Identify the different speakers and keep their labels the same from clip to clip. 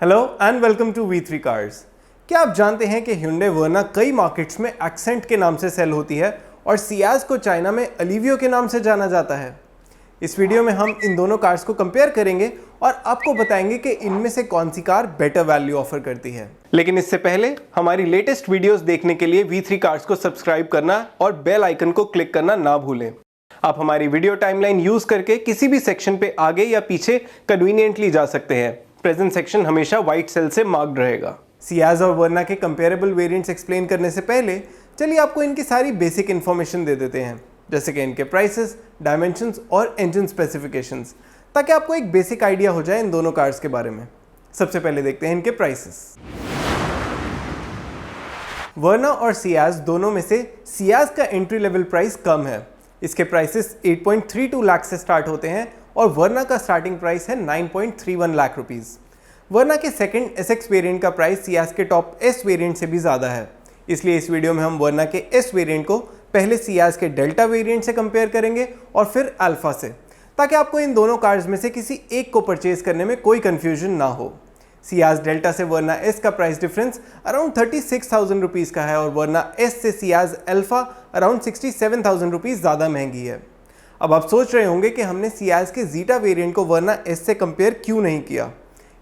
Speaker 1: Hello and welcome to V3 cars. क्या आप जानते हैं कि Hyundai वर्ना कई मार्केट्स में एक्सेंट के नाम से सेल होती है और सियाज को चाइना में अलीवियो के नाम से जाना जाता है। इस वीडियो में हम इन दोनों कार्स को कंपेयर करेंगे और आपको बताएंगे कि इनमें से कौन सी कार बेटर वैल्यू ऑफर करती है। लेकिन इससे पहले हमारी लेटेस्ट वीडियोस देखने के लिए V3 कार्स को सब्सक्राइब करना और बेल आइकन को क्लिक करना ना भूलें। आप हमारी वीडियो टाइमलाइन यूज करके किसी भी सेक्शन पे आगे या पीछे कन्वीनियंटली जा सकते हैं। प्रेजेंट सेक्शन हमेशा व्हाइट सेल से मार्क्ड रहेगा। सियाज और वर्ना के कंपेरेबल वेरिएंट्स एक्सप्लेन करने से पहले चलिए आपको इनकी सारी बेसिक इन्फॉर्मेशन दे देते हैं, जैसे कि इनके प्राइसेस, डायमेंशंस और इंजन स्पेसिफिकेशंस, ताकि आपको एक बेसिक आइडिया हो जाए इन दोनों कार्स के बारे में। सबसे पहले देखते हैं इनके प्राइसेस। वर्ना और सियाज दोनों में से सियाज का एंट्री लेवल प्राइस कम है। इसके प्राइसेस 8.32 लाख से स्टार्ट होते हैं और वर्ना का स्टार्टिंग प्राइस है 9.31 लाख रुपीस। वर्ना के सेकंड SX वेरिएंट का प्राइस सियाज के टॉप S वेरिएंट से भी ज़्यादा है, इसलिए इस वीडियो में हम वर्ना के S वेरिएंट को पहले सियाज के डेल्टा वेरिएंट से कंपेयर करेंगे और फिर अल्फा से, ताकि आपको इन दोनों कार्स में से किसी एक को परचेज करने में कोई कन्फ्यूजन ना हो। सियाज डेल्टा से वर्ना S का प्राइस डिफरेंस अराउंड 36,000 रुपीज़ का है और वर्ना S से सियाज अल्फा अराउंड 67,000 रुपीज़ ज़्यादा महंगी है। अब आप सोच रहे होंगे कि हमने सियाज के जीटा वेरिएंट को वर्ना S से कंपेयर क्यों नहीं किया।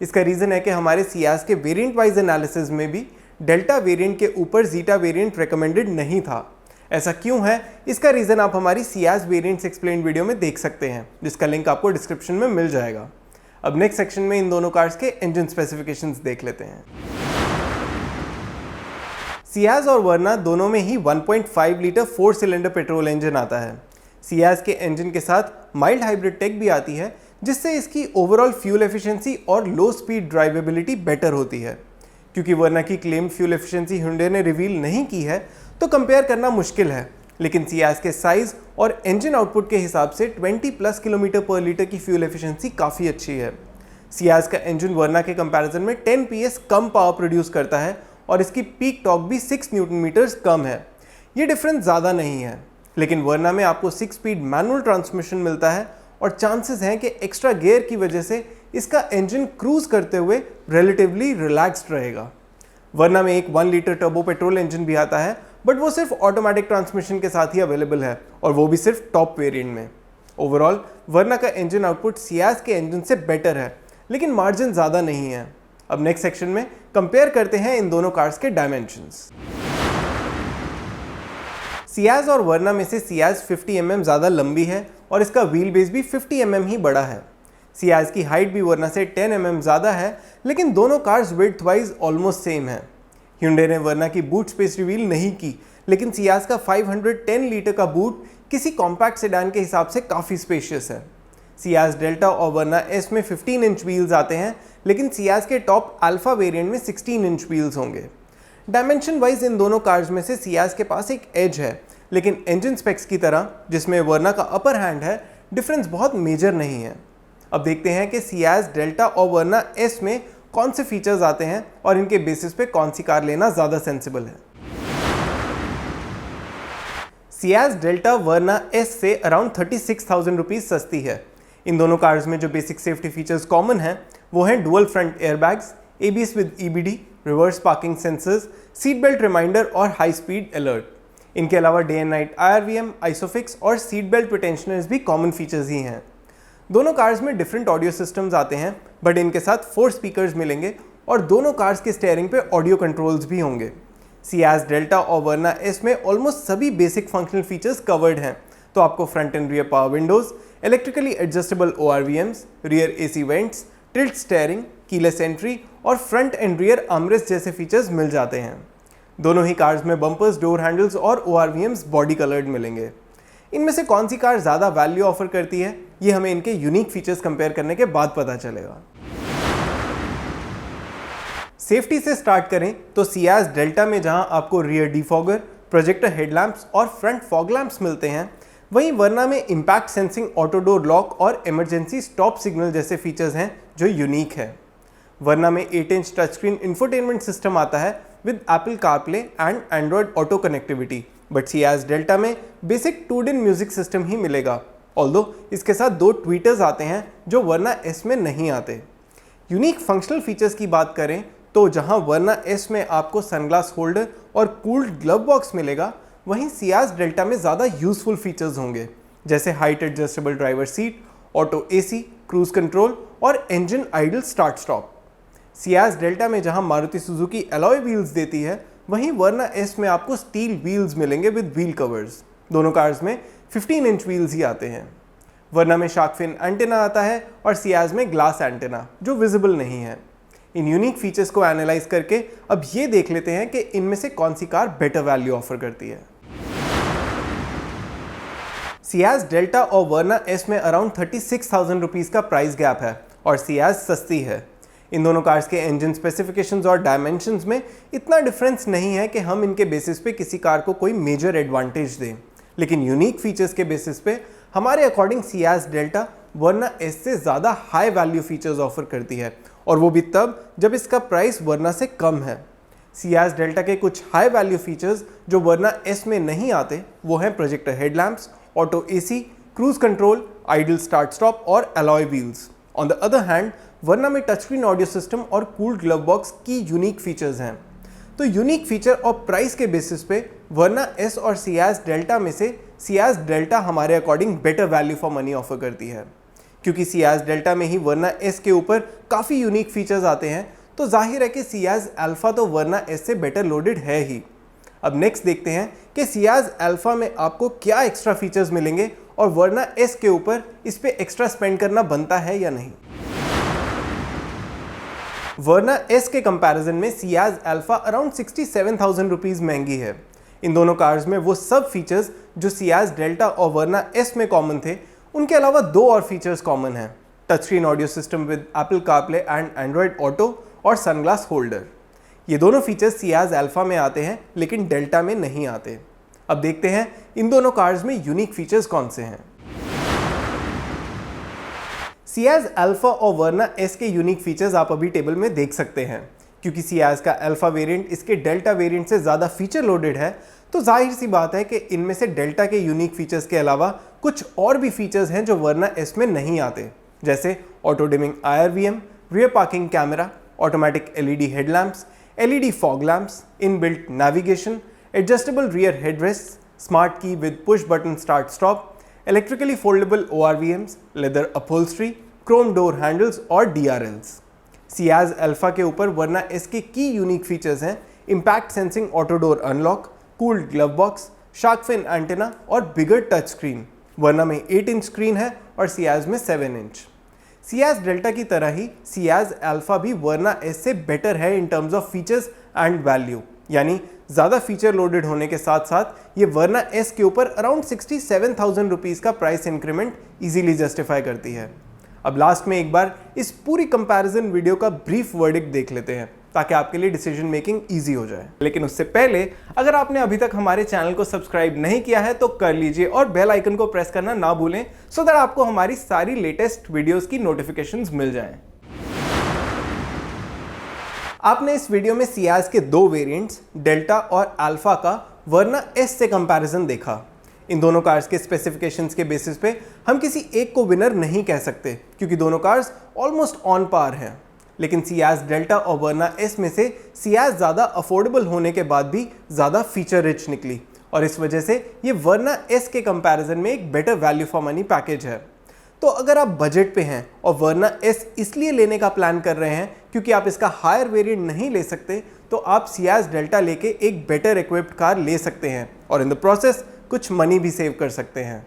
Speaker 1: इसका रीज़न है कि हमारे सियाज के वेरिएंट वाइज एनालिसिस में भी डेल्टा वेरिएंट के ऊपर जीटा वेरिएंट रिकमेंडेड नहीं था। ऐसा क्यों है, इसका रीज़न आप हमारी सियाज वेरिएंट्स एक्सप्लेन वीडियो में देख सकते हैं, जिसका लिंक आपको डिस्क्रिप्शन में मिल जाएगा। अब नेक्स्ट सेक्शन में इन दोनों कार्स के इंजन स्पेसिफिकेशंस देख लेते हैं। सियाज और वर्ना दोनों में ही 1.5 लीटर 4 सिलेंडर पेट्रोल इंजन आता है। सियाज के इंजन के साथ माइल्ड हाइब्रिड टेक भी आती है, जिससे इसकी ओवरऑल फ्यूल एफिशिएंसी और लो स्पीड ड्राइवेबिलिटी बेटर होती है। क्योंकि वर्ना की क्लेम फ्यूल एफिशिएंसी Hyundai ने रिवील नहीं की है, तो कंपेयर करना मुश्किल है, लेकिन सियाज के साइज और इंजन आउटपुट के हिसाब से 20+ किलोमीटर पर लीटर की फ्यूल एफिशिएंसी काफ़ी अच्छी है। सियाज का इंजन वर्ना के कंपैरिजन में 10 PS कम पावर प्रोड्यूस करता है और इसकी पीक टॉर्क भी 6 न्यूटन मीटर्स कम है। ये डिफरेंस ज़्यादा नहीं है, लेकिन वर्ना में आपको 6 स्पीड मैनुअल ट्रांसमिशन मिलता है और चांसेस हैं कि एक्स्ट्रा गियर की वजह से इसका इंजन क्रूज करते हुए रिलेटिवली रिलैक्स्ड रहेगा। वर्ना में एक 1 लीटर टर्बो पेट्रोल इंजन भी आता है, बट वो सिर्फ ऑटोमेटिक ट्रांसमिशन के साथ ही अवेलेबल है और वो भी सिर्फ टॉप वेरिएंट में। ओवरऑल वर्ना का इंजन आउटपुट सियाज के इंजन से बेटर है, लेकिन मार्जिन ज़्यादा नहीं है। अब नेक्स्ट सेक्शन में कंपेयर करते हैं इन दोनों कार्स के डायमेंशंस। सियाज और वर्ना में से सियाज 50 mm ज़्यादा लंबी है और इसका व्हील बेस भी 50 mm ही बड़ा है। सियाज की हाइट भी वर्ना से 10 mm ज़्यादा है, लेकिन दोनों cars width wise almost same है। Hyundai ने वर्ना की बूट स्पेस रिवील नहीं की, लेकिन सियाज का 510 लीटर का बूट किसी कॉम्पैक्ट सेडान के हिसाब से काफ़ी स्पेशियस है। सियाज डेल्टा और वर्ना S में 15 इंच व्हील्स आते हैं, लेकिन सियाज के टॉप अल्फा वेरिएंट में 16 इंच व्हील्स होंगे। डायमेंशन वाइज इन दोनों कार्स में से सियाज के पास एक एज है, लेकिन इंजन स्पेक्स की तरह जिसमें वर्ना का अपर हैंड है, डिफरेंस बहुत मेजर नहीं है। अब देखते हैं कि सियाज डेल्टा और वर्ना S में कौन से फीचर्स आते हैं और इनके बेसिस पे कौन सी कार लेना ज़्यादा सेंसिबल है। सियाज डेल्टा वर्ना S से अराउंड 36,000 रुपीज़ सस्ती है। इन दोनों कार्स में जो बेसिक सेफ्टी फीचर्स कॉमन हैं वो हैं dual front airbags, ABS with EBD, reverse parking sensors, seat belt reminder और हाई स्पीड अलर्ट। इनके अलावा day and night IRVM, Isofix और सीट बेल्ट प्रोटेक्शनर्स भी कॉमन फीचर्स ही हैं। दोनों कार्स में डिफरेंट ऑडियो सिस्टम्स आते हैं, बट इनके साथ 4 स्पीकर्स मिलेंगे और दोनों कार्स के स्टीयरिंग पे ऑडियो कंट्रोल्स भी होंगे। सियाज डेल्टा और वर्ना S में ऑलमोस्ट सभी बेसिक फंक्शनल फीचर्स कवर्ड हैं, तो आपको front end rear power Windows, electrically adjustable ORVMs, rear AC vents, tilt steering, keyless entry और फ्रंट एंड रियर आर्मरेस्ट जैसे फीचर्स मिल जाते हैं। दोनों ही कार्स में बम्पर्स, डोर हैंडल्स और ORVMs बॉडी कलर्ड मिलेंगे। इनमें से कौन सी कार ज़्यादा वैल्यू ऑफर करती है, ये हमें इनके यूनिक फीचर्स कंपेयर करने के बाद पता चलेगा। सेफ्टी से स्टार्ट करें तो सियाज डेल्टा में जहां आपको रियर डिफॉगर, प्रोजेक्टर हेडलैम्प्स और फ्रंट फॉग लैम्प्स मिलते हैं, वहीं वर्ना में impact sensing auto door lock और इमरजेंसी स्टॉप सिग्नल जैसे फीचर्स हैं जो यूनिक है। वर्ना में 8 inch touch screen infotainment system आता है with Apple CarPlay and Android auto connectivity, but Ciaz Delta में बेसिक 2-DIN म्यूजिक सिस्टम ही मिलेगा, ऑल्दो इसके साथ 2 ट्वीटर्स आते हैं जो वर्ना S में नहीं आते। यूनिक फंक्शनल फीचर्स की बात करें तो जहां वर्ना एस में आपको सनग्लास होल्डर और कूल्ड ग्लव बॉक्स मिलेगा, वहीं सियाज डेल्टा में ज़्यादा यूजफुल फीचर्स होंगे, जैसे height adjustable driver seat, auto AC, cruise control और engine idle start stop. Ciaz Delta में जहां मारुति सुजुकी अलॉय व्हील्स देती है, वहीं वर्ना एस में आपको स्टील व्हील्स मिलेंगे विद व्हील कवर्स। दोनों कार्स में 15 इंच व्हील्स ही आते हैं। वर्ना में शार्क फिन एंटेना आता है और सियाज में ग्लास एंटेना जो विजिबल नहीं है। इन यूनिक फीचर्स को एनालाइज करके अब ये देख लेते हैं कि इनमें से कौन सी कार बेटर वैल्यू ऑफर करती है। सियाज डेल्टा और वर्ना एस में अराउंड 36,000 रुपीज़ का प्राइस गैप है और सियाज सस्ती है। इन दोनों कार्स के इंजन स्पेसिफिकेशंस और डायमेंशंस में इतना डिफरेंस नहीं है कि हम इनके बेसिस पे किसी कार को कोई मेजर एडवांटेज दें, लेकिन यूनिक फीचर्स के बेसिस पे हमारे अकॉर्डिंग सियाज डेल्टा वर्ना एस से ज़्यादा हाई वैल्यू फीचर्स ऑफर करती है, और वो भी तब जब इसका प्राइस वर्ना से कम है। सियाज डेल्टा के कुछ हाई वैल्यू फीचर्स जो वर्ना एस में नहीं आते वो हैं projector headlamps, auto AC, cruise control, idle start stop और alloy wheels. On the other hand Verna में टच स्क्रीन ऑडियो सिस्टम और कूल्ड ग्लव बॉक्स की यूनिक फीचर्स हैं। तो यूनिक फीचर और प्राइस के बेसिस पे वर्ना एस और सियाज डेल्टा में से सियाज डेल्टा हमारे according better value for money offer करती है। क्योंकि सियाज डेल्टा में ही वर्ना एस के ऊपर काफ़ी यूनिक फीचर्स आते हैं, तो जाहिर है कि सियाज अल्फा तो वर्ना एस से बेटर लोडेड है ही। अब नेक्स्ट देखते हैं कि सियाज अल्फा में आपको क्या एक्स्ट्रा फीचर्स मिलेंगे और वर्ना एस के ऊपर इस पे एक्स्ट्रा स्पेंड करना बनता है या नहीं। वर्ना एस के कंपैरिजन में सियाज अल्फा अराउंड 67,000 रुपीज़ महंगी है। इन दोनों कार्स में वो सब फीचर्स जो सियाज डेल्टा और वर्ना एस में कॉमन थे, उनके अलावा दो और फीचर्स कॉमन हैं, touch screen audio system with Apple CarPlay and Android auto और सनग्लास होल्डर। ये दोनों फीचर्स सियाज अल्फा में आते हैं लेकिन डेल्टा में नहीं आते। अब देखते हैं इन दोनों कार्स में यूनिक फीचर्स कौन से हैं। सियाज अल्फा और वर्ना एस के यूनिक फीचर्स आप अभी टेबल में देख सकते हैं। क्योंकि सियाज का अल्फा वेरिएंट इसके डेल्टा वेरिएंट से ज़्यादा फीचर लोडेड है, तो जाहिर सी बात है कि इनमें से डेल्टा के यूनिक फीचर्स के अलावा कुछ और भी फीचर्स हैं जो वर्ना एस में नहीं आते, जैसे auto dimming IRVM, rear parking camera, automatic LED headlamps, LED fog lamps, inbuilt navigation, adjustable rear headrest, smart key with push button start stop, electrically foldable ORVMs, leather upholstery, chrome door handles और DRLs। Ciaz Alpha के ऊपर Verna S के की unique features हैं impact sensing auto door unlock, cooled glove box, shark fin antenna और bigger touch screen. वर्ना में 8 inch screen है और सियाज में 7 इंच। सियाज डेल्टा की तरह ही सियाज अल्फा भी वर्ना एस से बेटर है in terms of features and value, यानी ज़्यादा फीचर लोडेड होने के साथ साथ ये वर्ना एस के ऊपर अराउंड 67,000 रुपीज़ का प्राइस इंक्रीमेंट इजीली जस्टिफाई करती है। अब लास्ट में एक बार इस पूरी कंपैरिजन वीडियो का ब्रीफ वर्डिक्ट देख लेते हैं ताकि आपके लिए डिसीजन मेकिंग इजी हो जाए। लेकिन उससे पहले अगर आपने अभी तक हमारे चैनल को सब्सक्राइब नहीं किया है तो कर लीजिए और बेल आइकन को प्रेस करना ना भूलें, सो दैट आपको हमारी सारी लेटेस्ट वीडियोस की नोटिफिकेशंस मिल जाएं। आपने इस वीडियो में सियाज के दो वेरिएंट्स डेल्टा और अल्फा का वर्ना एस से कंपैरिजन देखा। इन दोनों कार्स के स्पेसिफिकेशंस के बेसिस पे हम किसी एक को विनर नहीं कह सकते क्योंकि दोनों कार्स ऑलमोस्ट ऑन पार हैं। लेकिन सियाज डेल्टा और वर्ना एस में से सियाज ज़्यादा अफोर्डेबल होने के बाद भी ज़्यादा फीचर रिच निकली और इस वजह से ये वर्ना एस के कंपैरिजन में एक better value for money package है। तो अगर आप बजट पे हैं और वर्ना एस इसलिए लेने का प्लान कर रहे हैं क्योंकि आप इसका हायर वेरिएंट नहीं ले सकते, तो आप सियाज डेल्टा लेके एक बेटर इक्विप्ड कार ले सकते हैं और इन द प्रोसेस कुछ मनी भी सेव कर सकते हैं।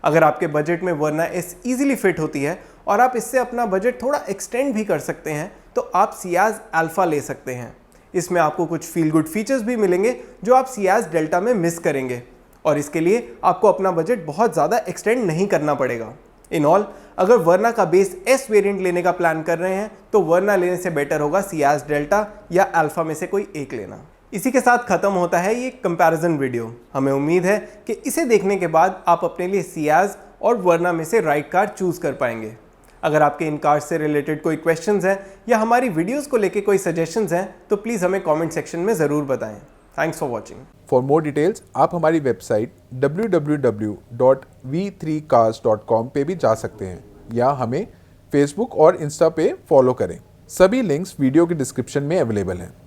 Speaker 1: अगर आपके बजट में वर्ना एस इजीली फिट होती है और आप इससे अपना बजट थोड़ा एक्सटेंड भी कर सकते हैं, तो आप सियाज अल्फा ले सकते हैं। इसमें आपको कुछ फील गुड फीचर्स भी मिलेंगे जो आप सियाज डेल्टा में मिस करेंगे और इसके लिए आपको अपना बजट बहुत ज़्यादा एक्सटेंड नहीं करना पड़ेगा। इन ऑल, अगर वर्ना का बेस एस वेरिएंट लेने का प्लान कर रहे हैं तो वर्ना लेने से बेटर होगा सियाज डेल्टा या अल्फा में से कोई एक लेना। इसी के साथ खत्म होता है ये कंपैरिजन वीडियो। हमें उम्मीद है कि इसे देखने के बाद आप अपने लिए सियाज और वर्ना में से राइट कार चूज कर पाएंगे। अगर आपके इन कार्स से रिलेटेड कोई क्वेश्चंस हैं या हमारी वीडियोस को लेके कोई सजेशंस हैं तो प्लीज़ हमें कमेंट सेक्शन में ज़रूर बताएं। Thanks for watching.
Speaker 2: For more details आप हमारी वेबसाइट www.v3cars.com पे भी जा सकते हैं या हमें फेसबुक और इंस्टा पे फॉलो करें। सभी लिंक्स वीडियो के डिस्क्रिप्शन में अवेलेबल हैं।